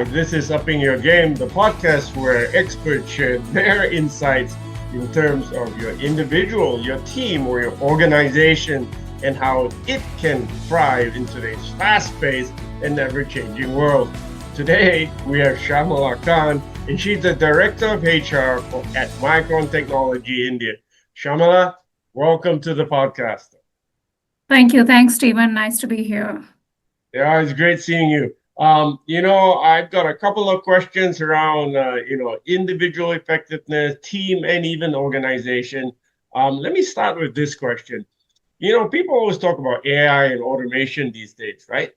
Hi, this is Upping Your Game, the podcast where experts share their insights in terms of your individual, your team, or your organization, and how it can thrive in today's fast-paced and ever-changing world. Today, we have Sharmila Khan, and she's the Director of HR at Micron Technology India. Sharmila, welcome to the podcast. Thank you. Thanks, Stephen. Nice to be here. Yeah, it's great seeing you. I've got a couple of questions around, individual effectiveness, team, and even organization. Let me start with this question. People always talk about AI and automation these days, right?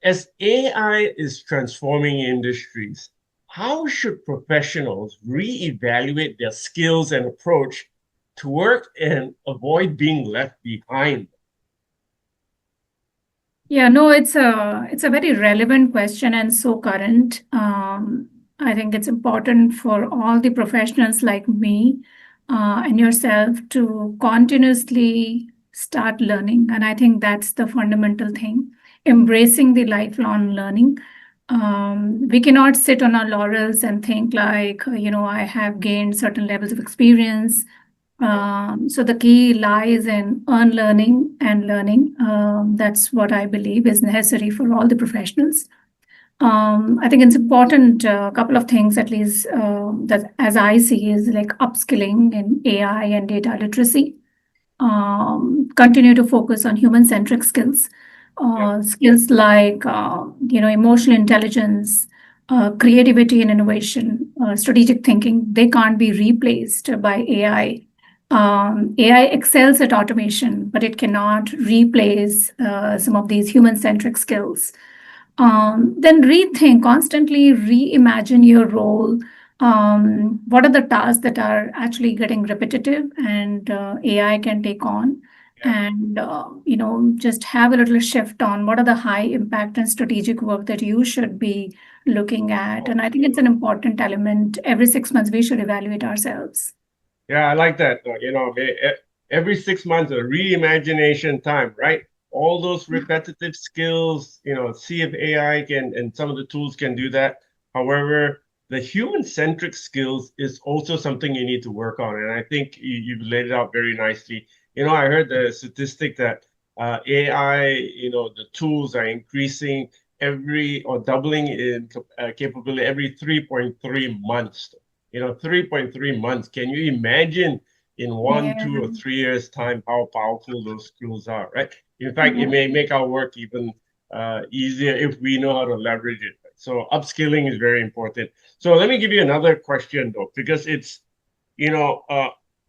As AI is transforming industries, how should professionals reevaluate their skills and approach to work and avoid being left behind? Yeah, no, it's a very relevant question and so current. I think it's important for all the professionals like me and yourself to continuously start learning. And I think that's the fundamental thing, embracing the lifelong learning. We cannot sit on our laurels and think like, I have gained certain levels of experience. So the key lies in unlearning and learning. That's what I believe is necessary for all the professionals. I think it's important, a couple of things at least that as I see is like upskilling in AI and data literacy. Continue to focus on human-centric skills, skills like, emotional intelligence, creativity and innovation, strategic thinking. They can't be replaced by AI. AI excels at automation, but it cannot replace some of these human-centric skills. Then rethink, constantly reimagine your role. What are the tasks that are actually getting repetitive and AI can take on? And just have a little shift on what are the high impact and strategic work that you should be looking at. And I think it's an important element. Every 6 months, we should evaluate ourselves. Yeah, I like that. Every 6 months, a reimagination time, right? All those repetitive skills, see if AI can and some of the tools can do that. However, the human-centric skills is also something you need to work on. And I think you've laid it out very nicely. I heard the statistic that AI, the tools are increasing every or doubling in capability every 3.3 months. 3.3 months. Can you imagine in one, Yeah. 2 or 3 years' time how powerful those skills are, right? In fact, it may make our work even easier if we know how to leverage it. So upskilling is very important. So let me give you another question though, because it's,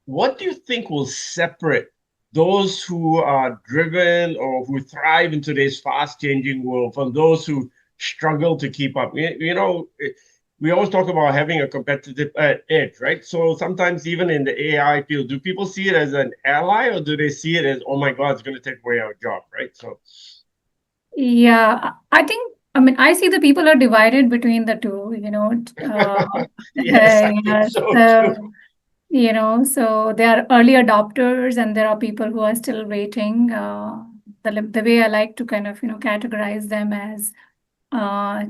what do you think will separate those who are driven or who thrive in today's fast-changing world from those who struggle to keep up? We always talk about having a competitive edge, right? So sometimes even in the AI field, do people see it as an ally or do they see it as, oh my God, it's going to take away our job, right? So Yeah, I see the people are divided between the two. yes, I think Yeah, so too. so there are early adopters and there are people who are still waiting. The way I like to kind of, categorize them as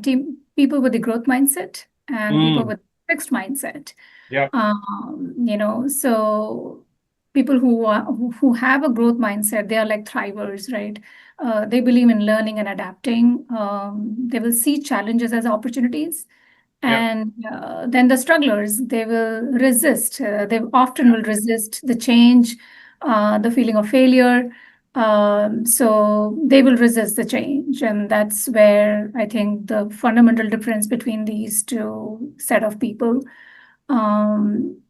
team people with the growth mindset and people Mm, with fixed mindset. yeah, So people who have a growth mindset, they are like thrivers, right? They believe in learning and adapting. They will see challenges as opportunities. yeah, And then the strugglers, they will resist. They often yeah. will resist the change, the feeling of failure. So they will resist the change. And that's where I think the fundamental difference between these two set of people. Um,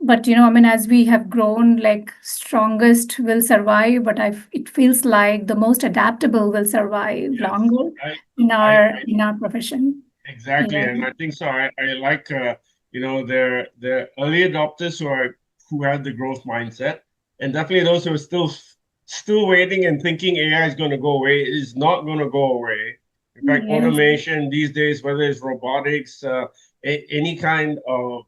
but as we have grown, like strongest will survive, but it feels like the most adaptable will survive Yes, longer I in our profession. exactly, Yeah. and I think so. I like the early adopters who have the growth mindset, and definitely those who are still waiting and thinking AI is going to go away is not going to go away. In fact, Yes. automation these days, whether it's robotics, any kind of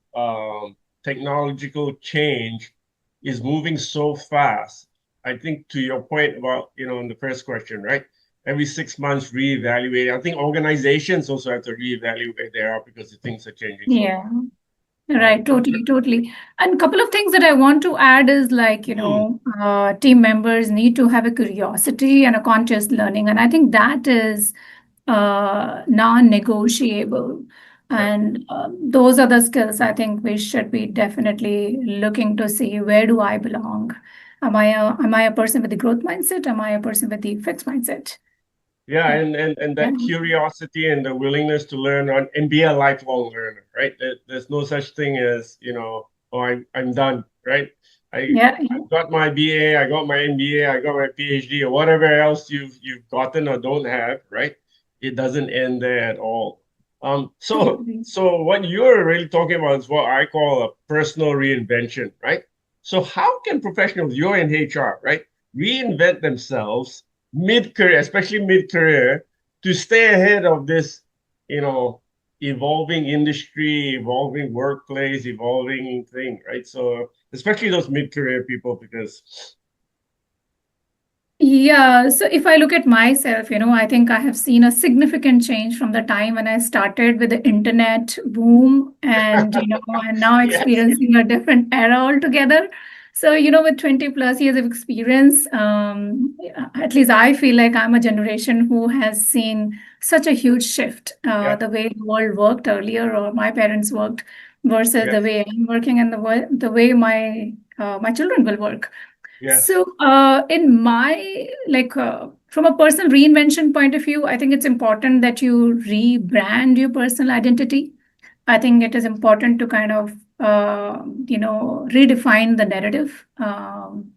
technological change, is moving so fast. I think to your point about in the first question, right? every 6 months reevaluate. I think organizations also have to reevaluate their because the things are changing so Yeah. fast. Right, totally, totally. And a couple of things that I want to add is like, Mm, team members need to have a curiosity and a conscious learning. And I think that is non-negotiable. right. And those are the skills I think we should be definitely looking to see where do I belong? Am I a person with the growth mindset? Am I a person with the fixed mindset? Yeah, Uh, and yeah, that curiosity and the willingness to learn and be a lifelong learner, right? There's no such thing as, oh, I'm done, right? yeah, I got my BA, I got my MBA, I got my PhD, or whatever else you've gotten or don't have, right? It doesn't end there at all. So totally. so what you're really talking about is what I call a personal reinvention, right? So how can professionals, you're in HR, right, reinvent themselves mid-career, especially mid-career, to stay ahead of this, you know, evolving industry, evolving workplace, evolving thing, right? So especially those mid-career people, because Yeah, so if I look at myself, I think I have seen a significant change from the time when I started with the internet boom and, and now yes, experiencing a different era altogether. So, with 20 plus years of experience, at least I feel like I'm a generation who has seen such a huge shift, yeah, the way the world worked earlier or my parents worked versus the yes, way I'm working and the way my children will work. yes, So, in my from a personal reinvention point of view, I think it's important that you rebrand your personal identity. I think it is important to kind of redefine the narrative,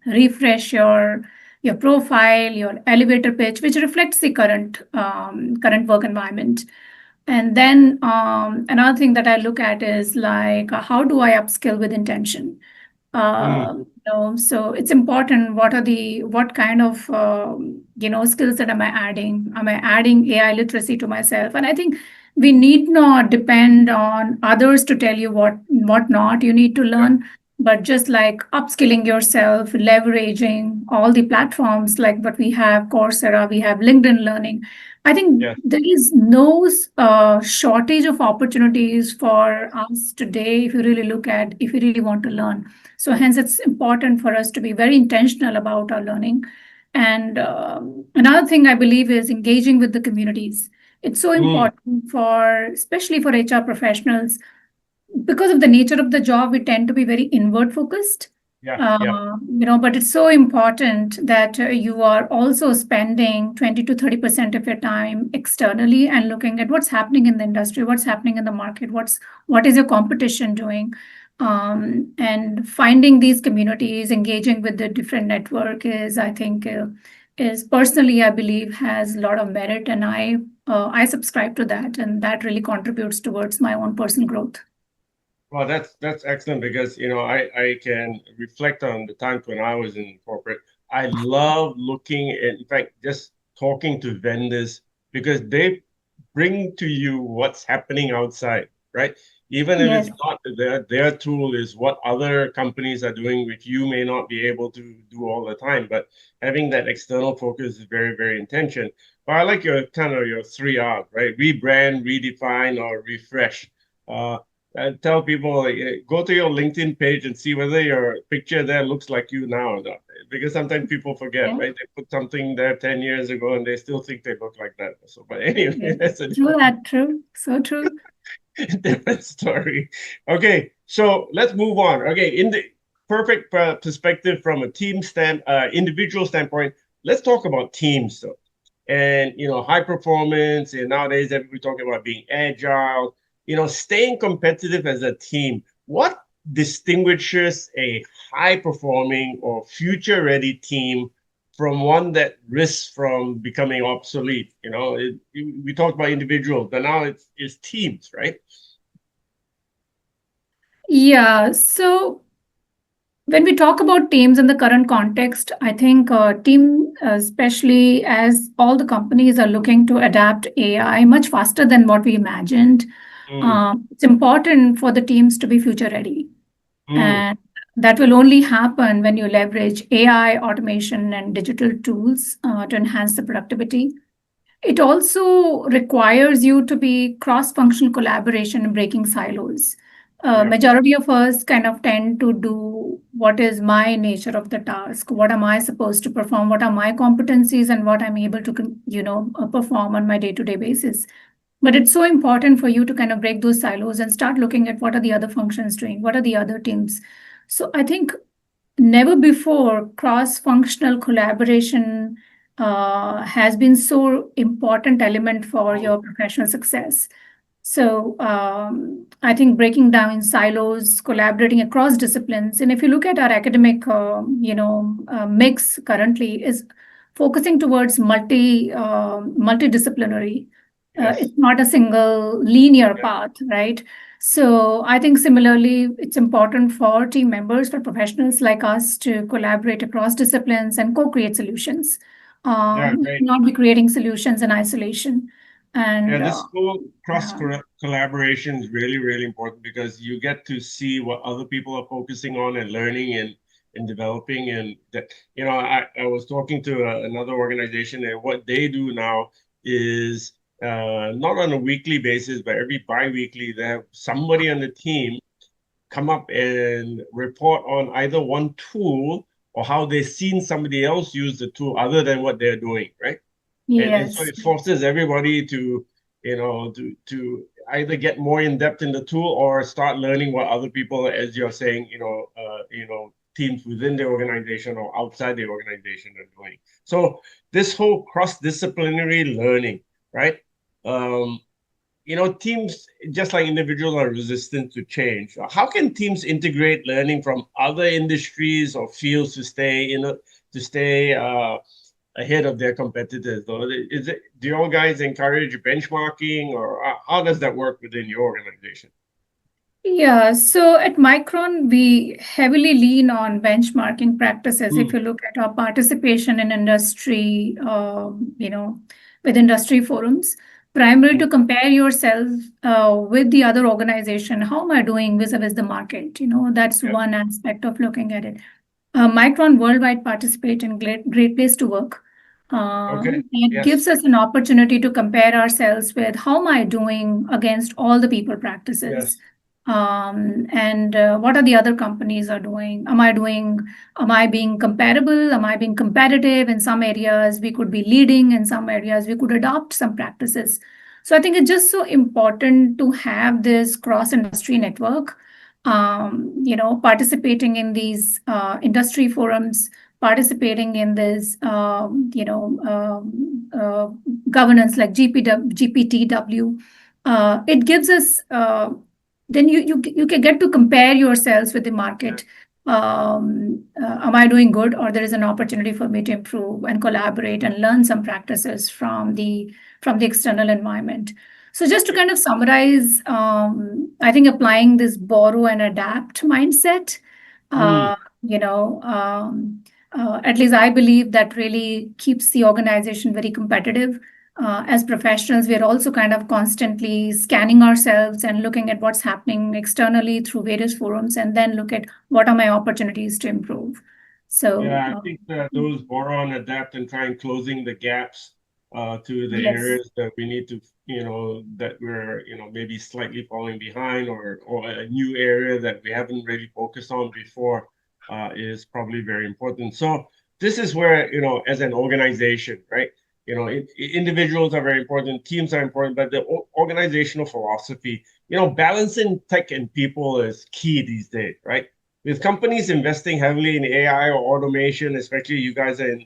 refresh your profile, your elevator pitch, which reflects the current work environment. And then another thing that I look at is like how do I upskill with intention? mm, So it's important. What kind of skills that am I adding? Am I adding AI literacy to myself? And I think we need not depend on others to tell you what not you need to yeah, learn, but just like upskilling yourself, leveraging all the platforms like what we have, Coursera, we have LinkedIn Learning. I think yes. there is no shortage of opportunities for us today if you really want to learn. So hence, it's important for us to be very intentional about our learning. And another thing I believe is engaging with the communities. It's so Mm, important especially for HR professionals, because of the nature of the job, we tend to be very inward focused. yeah, yeah, But it's so important that you are also spending 20 to 30% of your time externally and looking at what's happening in the industry, what's happening in the market, what is your competition doing, and finding these communities, engaging with the different network is, I think, is personally, I believe, has a lot of merit, and I subscribe to that, and that really contributes towards my own personal growth. well, that's excellent because I can reflect on the times when I was in corporate. I love looking at, in fact, just talking to vendors because they bring to you what's happening outside, right? Even if it's Yes. not their tool is what other companies are doing, which you may not be able to do all the time. But having that external focus is very, very intention. But I like your kind of your 3 R's, right? Rebrand, redefine, or refresh. Uh, and tell people go to your LinkedIn page and see whether your picture there looks like you now or not. Because sometimes people forget, Yeah. right? They put something there 10 years ago and they still think they look like that. So, but anyway, Yeah. that's a True that, true. So true. different story. Okay, so let's move on. Okay, in the perfect perspective from a individual standpoint, let's talk about teams though. And high performance, and nowadays everybody talking about being agile, staying competitive as a team. What distinguishes a high performing or future ready team from one that risks from becoming obsolete? We talked about individuals, but now it's teams, right? Yeah. So when we talk about teams in the current context, I think team, especially as all the companies are looking to adapt AI much faster than what we imagined, Mm, it's important for the teams to be future ready. mm. And that will only happen when you leverage AI, automation, and digital tools to enhance the productivity. It also requires you to be cross-functional collaboration and breaking silos. Yeah. Majority of us kind of tend to do what is my nature of the task. What am I supposed to perform? What are my competencies and what I'm able to, perform on my day-to-day basis. But it's so important for you to kind of break those silos and start looking at what are the other functions doing, what are the other teams. So I think never before cross-functional collaboration has been so important element for Oh, your professional success. So I think breaking down silos, collaborating across disciplines, and if you look at our academic, mix currently is focusing towards multidisciplinary. yes. It's not a single linear Yeah. path, right? So I think similarly, it's important for team members, for professionals like us to collaborate across disciplines and co-create solutions. Yeah. Great. Not be creating solutions in isolation. Yeah, And this whole cross yeah. collaboration is really, really important because you get to see what other people are focusing on and learning and developing. And that, I was talking to another organization, and what they do now is not on a weekly basis, but every bi-weekly, they have somebody on the team come up and report on either one tool or how they've seen somebody else use the tool other than what they're doing, right? And so Yes. it forces everybody to to either get more in depth in the tool or start learning what other people, as you're saying, teams within the organization or outside the organization are doing. So this whole cross-disciplinary learning, right? um, Teams, just like individuals, are resistant to change. How can teams integrate learning from other industries or fields to stay ahead of their competitors? Though, do you all guys encourage benchmarking, or how does that work within your organization? Yeah, so at Micron, we heavily lean on benchmarking practices. If Mm, you look at our participation in industry, with industry forums, primarily mm, to compare yourself with the other organization. How am I doing vis-a-vis the market? That's yeah. one aspect of looking at it. Micron Worldwide participate in Great Place to Work. Okay. It Yes. gives us an opportunity to compare ourselves with how am I doing against all the people practices, Yes. and what are the other companies are doing. Am I being comparable? Am I being competitive? In some areas, we could be leading. In some areas, we could adopt some practices. So I think it's just so important to have this cross-industry network, participating in these industry forums, participating in this, governance like GPTW. It gives us, then you can get to compare yourselves with the Yeah. market. Am I doing good, or there is an opportunity for me to improve and collaborate and learn some practices from the external environment. So just to kind of summarize, I think applying this borrow and adapt mindset, Mm, uh, you know, at least I believe that really keeps the organization very competitive. As professionals, we are also kind of constantly scanning ourselves and looking at what's happening externally through various forums, and then look at what are my opportunities to improve. So, yeah, I think that those borrow and adapt and try and closing the gaps to the yes. areas that we need to, that we're, maybe slightly falling behind, or a new area that we haven't really focused on before is probably very important. So this is where, as an organization, right? Individuals are very important, teams are important, but the organizational philosophy, balancing tech and people is key these days, right? With companies investing heavily in AI or automation, especially you guys are in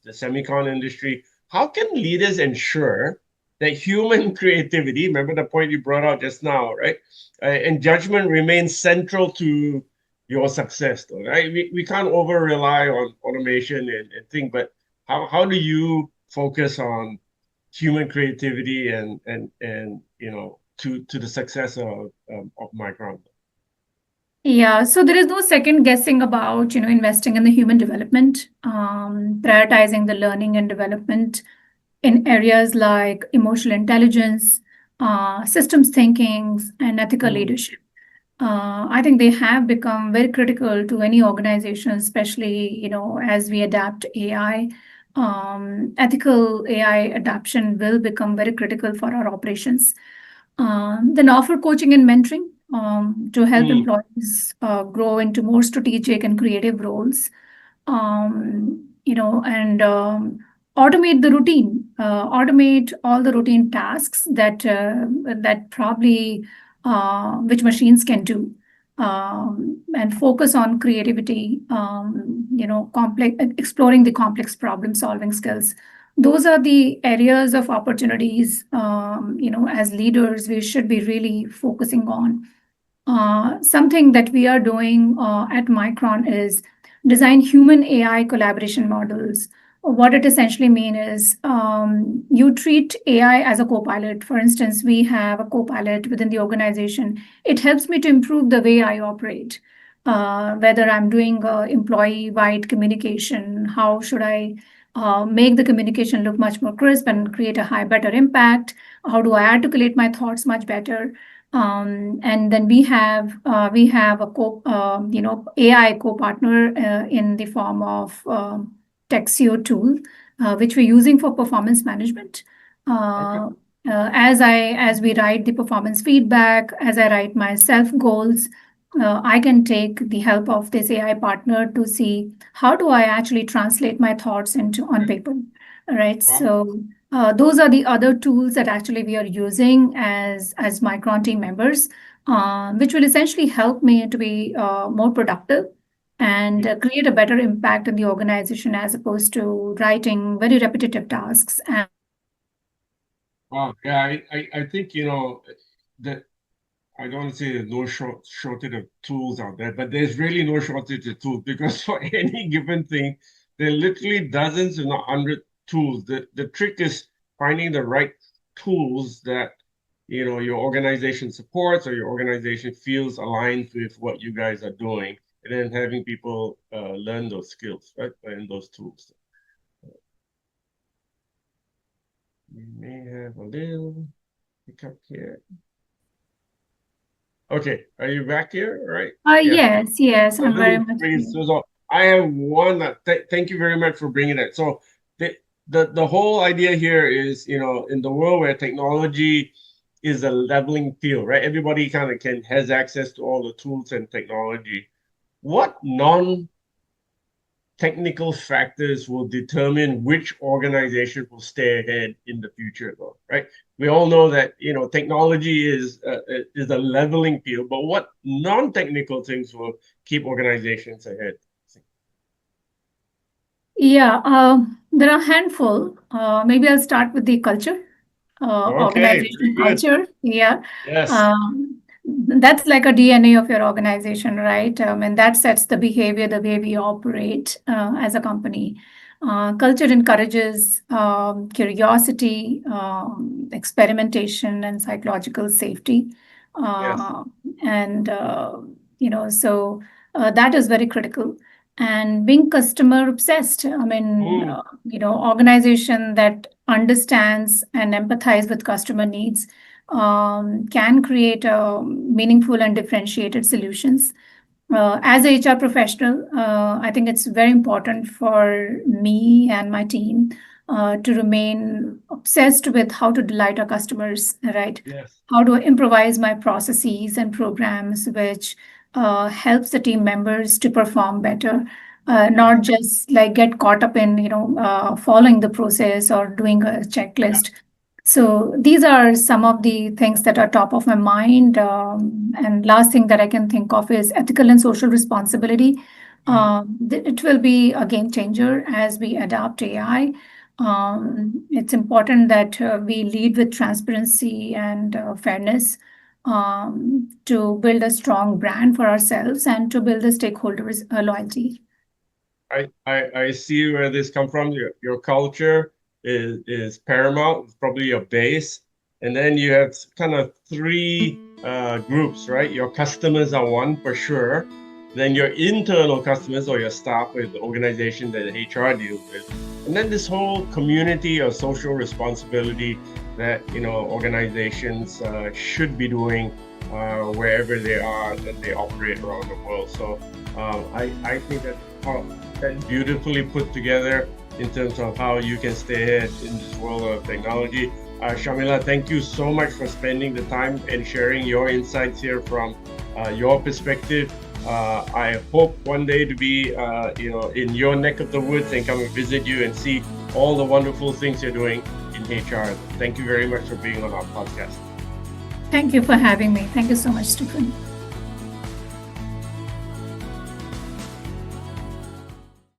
the semicon industry, how can leaders ensure that human creativity, remember the point you brought out just now, right? And judgment remains central to your success, though, right? We can't over rely on automation and things, but how do you focus on human creativity and to the success of Micron? Yeah, so there is no second guessing about, investing in the human development, prioritizing the learning and development in areas like emotional intelligence, systems thinking, and ethical Mm, leadership. I think they have become very critical to any organization, especially, as we adapt AI. ethical AI adoption will become very critical for our operations. Then offer coaching and mentoring to help employees grow into more strategic and creative roles. And automate the routine, automate all the routine tasks that probably which machines can do, and focus on creativity, complex, exploring the complex problem solving skills. Those are the areas of opportunities, as leaders, we should be really focusing on. Something that we are doing at Micron is design human AI collaboration models. What it essentially means is you treat AI as a co-pilot. For instance, we have a co-pilot within the organization. It helps me to improve the way I operate. Whether I'm doing employee-wide communication, how should I make the communication look much more crisp and create a better impact? How do I articulate my thoughts much better? And then we have a AI co-partner in the form of Texio tool, which we're using for performance management. As we write the performance feedback, as I write my self goals, I can take the help of this AI partner to see how do I actually translate my thoughts on paper, right? Wow. So those are the other tools that actually we are using as Micron team members, which will essentially help me to be more productive and create a better impact in the organization as opposed to writing very repetitive tasks. Wow. Yeah, I think, that I don't want to say there's no shortage of tools out there, but there's really no shortage of tools because for any given thing, there are literally dozens, if not 100 tools. The trick is finding the right tools that your organization supports or your organization feels aligned with what you guys are doing, and then having people learn those skills, right, and those tools. We may have a little hiccup here. Okay, are you back here? All right. Yes, I'm very much. So I have one. Thank you very much for bringing that. So the whole idea here is, in the world where technology is a leveling field, right? Everybody kind of has access to all the tools and technology. What non-technical factors will determine which organization will stay ahead in the future, though, right? We all know that technology is a leveling field, but what non-technical things will keep organizations ahead? Yeah, there are a handful. Maybe I'll start with the culture, organization culture. Yeah. Yes. That's like a DNA of your organization, right? And that sets the behavior, the way we operate as a company. Culture encourages curiosity, experimentation, and psychological safety. And, so that is very critical. And being customer obsessed, organization that understands and empathize with customer needs can create meaningful and differentiated solutions. As a HR professional, I think it's very important for me and my team to remain obsessed with how to delight our customers, right? Yes. How to improvise my processes and programs, which helps the team members to perform better, not just like get caught up in following the process or doing a checklist. So these are some of the things that are top of my mind. And last thing that I can think of is ethical and social responsibility. It will be a game changer as we adopt AI. It's important that we lead with transparency and fairness to build a strong brand for ourselves and to build the stakeholders' loyalty. I see where this comes from. Your culture is paramount. It's probably your base, and then you have kind of three groups, right? Your customers are one for sure. Then your internal customers or your staff or the organization that HR deals with, and then this whole community or social responsibility that organizations should be doing wherever they are, that they operate around the world. So I think that that's beautifully put together. in terms of how you can stay ahead in this world of technology. Sharmila, thank you so much for spending the time and sharing your insights here from your perspective. I hope one day to be, in your neck of the woods and come and visit you and see all the wonderful things you're doing in HR. Thank you very much for being on our podcast. Thank you for having me. Thank you so much, Stephen.